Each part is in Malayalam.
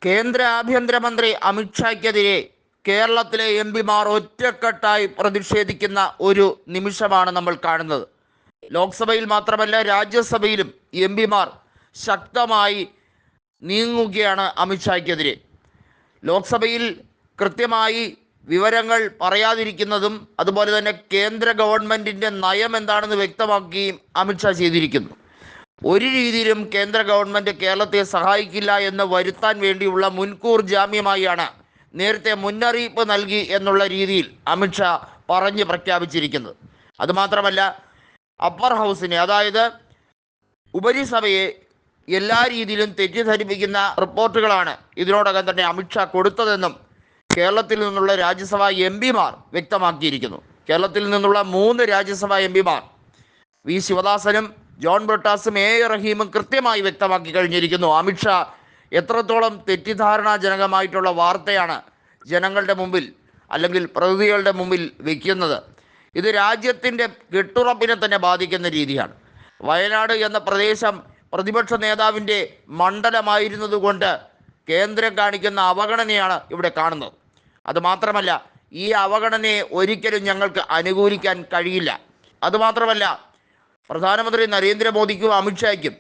കേന്ദ്ര ആഭ്യന്തരമന്ത്രി അമിത്ഷായ്ക്കെതിരെ കേരളത്തിലെ എംപിമാർ ഒറ്റക്കെട്ടായി പ്രതിഷേധിക്കുന്ന ഒരു നിമിഷമാണ് നമ്മൾ കാണുന്നത്. ലോക്സഭയിൽ മാത്രമല്ല രാജ്യസഭയിലും എംപിമാർ ശക്തമായി നീങ്ങുകയാണ് അമിത്ഷായ്ക്കെതിരെ. ലോക്സഭയിൽ കൃത്യമായി വിവരങ്ങൾ പറയാതിരിക്കുന്നതും അതുപോലെ തന്നെ കേന്ദ്ര ഗവൺമെൻറ്റിൻ്റെ നയം എന്താണെന്ന് വ്യക്തമാക്കുകയും അമിത്ഷാ ചെയ്തിരിക്കുന്നു. ഒരു രീതിയിലും കേന്ദ്ര ഗവൺമെൻറ് കേരളത്തെ സഹായിക്കില്ല എന്ന് വരുത്താൻ വേണ്ടിയുള്ള മുൻകൂർ ജാമ്യമായാണ് നേരത്തെ മുന്നറിയിപ്പ് നൽകി എന്നുള്ള രീതിയിൽ അമിത്ഷാ പറഞ്ഞ് പ്രഖ്യാപിച്ചിരിക്കുന്നത്. അതുമാത്രമല്ല, അപ്പർ ഹൗസിനെ, അതായത് ഉപരിസഭയെ എല്ലാ രീതിയിലും തെറ്റിദ്ധരിപ്പിക്കുന്ന റിപ്പോർട്ടുകളാണ് ഇതിനോടകം തന്നെ അമിത്ഷാ കൊടുത്തതെന്നും കേരളത്തിൽ നിന്നുള്ള രാജ്യസഭാ എംപിമാർ വ്യക്തമാക്കിയിരിക്കുന്നു. കേരളത്തിൽ നിന്നുള്ള 3 രാജ്യസഭാ എംപിമാർ വി ശിവദാസനും ജോൺ ബ്രിട്ടാസും എ റഹീമും കൃത്യമായി വ്യക്തമാക്കി കഴിഞ്ഞിരിക്കുന്നു. അമിത്ഷാ എത്രത്തോളം തെറ്റിദ്ധാരണാജനകമായിട്ടുള്ള വാർത്തയാണ് ജനങ്ങളുടെ മുമ്പിൽ അല്ലെങ്കിൽ പ്രതിനിധികളുടെ മുമ്പിൽ വയ്ക്കുന്നത്. ഇത് രാജ്യത്തിൻ്റെ കെട്ടുറപ്പിനെ തന്നെ ബാധിക്കുന്ന രീതിയാണ്. വയനാട് എന്ന പ്രദേശം പ്രതിപക്ഷ നേതാവിൻ്റെ മണ്ഡലമായിരുന്നതുകൊണ്ട് കേന്ദ്രം കാണിക്കുന്ന അവഗണനയാണ് ഇവിടെ കാണുന്നത്. അതുമാത്രമല്ല, ഈ അവഗണനയെ ഒരിക്കലും ഞങ്ങൾക്ക് അനുകൂലിക്കാൻ കഴിയില്ല. അതുമാത്രമല്ല, പ്രധാനമന്ത്രി നരേന്ദ്രമോദിക്കും അമിത്ഷായ്ക്കും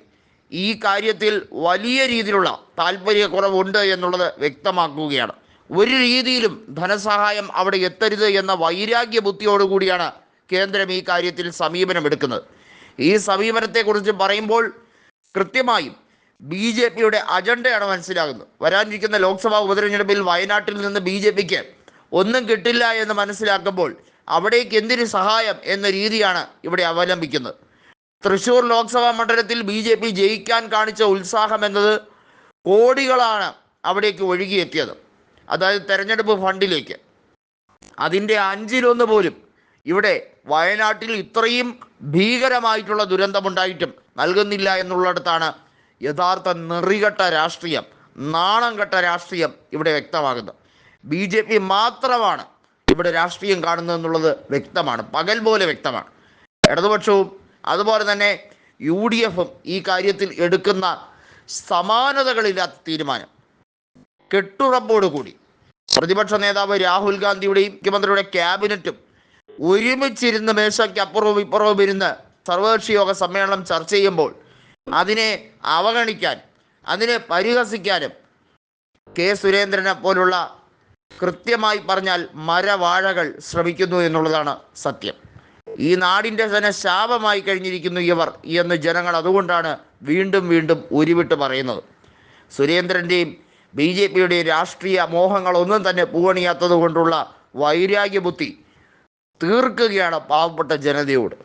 ഈ കാര്യത്തിൽ വലിയ രീതിയിലുള്ള താല്പര്യക്കുറവുണ്ട് എന്നുള്ളത് വ്യക്തമാക്കുകയാണ്. ഒരു രീതിയിലും ധനസഹായം അവിടെ എത്തരുത് എന്ന വൈരാഗ്യ ബുദ്ധിയോടുകൂടിയാണ് കേന്ദ്രം ഈ കാര്യത്തിൽ സമീപനമെടുക്കുന്നത്. ഈ സമീപനത്തെക്കുറിച്ച് പറയുമ്പോൾ കൃത്യമായും BJPയുടെ അജണ്ടയാണ് മനസ്സിലാകുന്നത്. വരാനിരിക്കുന്ന ലോക്സഭാ ഉപതെരഞ്ഞെടുപ്പിൽ വയനാട്ടിൽ നിന്ന് BJPക്ക് ഒന്നും കിട്ടില്ല എന്ന് മനസ്സിലാക്കുമ്പോൾ അവിടേക്ക് എന്തിന് സഹായം എന്ന രീതിയാണ് ഇവിടെ അവലംബിക്കുന്നത്. തൃശ്ശൂർ ലോക്സഭാ മണ്ഡലത്തിൽ BJP ജയിക്കാൻ കാണിച്ച ഉത്സാഹം എന്നത് കോടികളാണ് അവിടേക്ക് ഒഴുകിയെത്തിയത്, അതായത് തെരഞ്ഞെടുപ്പ് ഫണ്ടിലേക്ക്. അതിൻ്റെ 1/5 പോലും ഇവിടെ വയനാട്ടിൽ ഇത്രയും ഭീകരമായിട്ടുള്ള ദുരന്തമുണ്ടായിട്ടും നൽകുന്നില്ല എന്നുള്ളിടത്താണ് യഥാർത്ഥ നെറികെട്ട രാഷ്ട്രീയം, നാണം കെട്ട രാഷ്ട്രീയം ഇവിടെ വ്യക്തമാകുന്നത്. BJP മാത്രമാണ് ഇവിടെ രാഷ്ട്രീയം കാണുന്നതെന്നുള്ളത് വ്യക്തമാണ്, പകൽ പോലെ വ്യക്തമാണ്. ഇടതുപക്ഷവും അതുപോലെ തന്നെ UDFും ഈ കാര്യത്തിൽ എടുക്കുന്ന സമാനതകളില്ലാത്ത തീരുമാനം, കെട്ടുറപ്പോടുകൂടി പ്രതിപക്ഷ നേതാവ് രാഹുൽ ഗാന്ധിയുടെയും മുഖ്യമന്ത്രിയുടെ ക്യാബിനറ്റും ഒരുമിച്ചിരുന്ന് മേശയ്ക്കപ്പുറവും ഇപ്പുറവും ഇരുന്ന് സർവകക്ഷി യോഗ സമ്മേളനം ചർച്ച ചെയ്യുമ്പോൾ അതിനെ അവഗണിക്കാൻ, അതിനെ പരിഹസിക്കാനും സുരേന്ദ്രനെ പോലുള്ള കൃത്യമായി പറഞ്ഞാൽ മരവാഴകൾ ശ്രമിക്കുന്നു എന്നുള്ളതാണ് സത്യം. ഈ നാടിൻ്റെ തന്നെ ശാപമായി കഴിഞ്ഞിരിക്കുന്നു ഇവർ എന്ന് ജനങ്ങൾ അതുകൊണ്ടാണ് വീണ്ടും വീണ്ടും ഉരുവിട്ട് പറയുന്നത്. സുരേന്ദ്രൻ്റെയും BJPയുടെയും രാഷ്ട്രീയ മോഹങ്ങളൊന്നും തന്നെ പൂവണിയാത്തത് കൊണ്ടുള്ള വൈരാഗ്യ ബുദ്ധി തീർക്കുകയാണ് പാവപ്പെട്ട ജനതയോട്.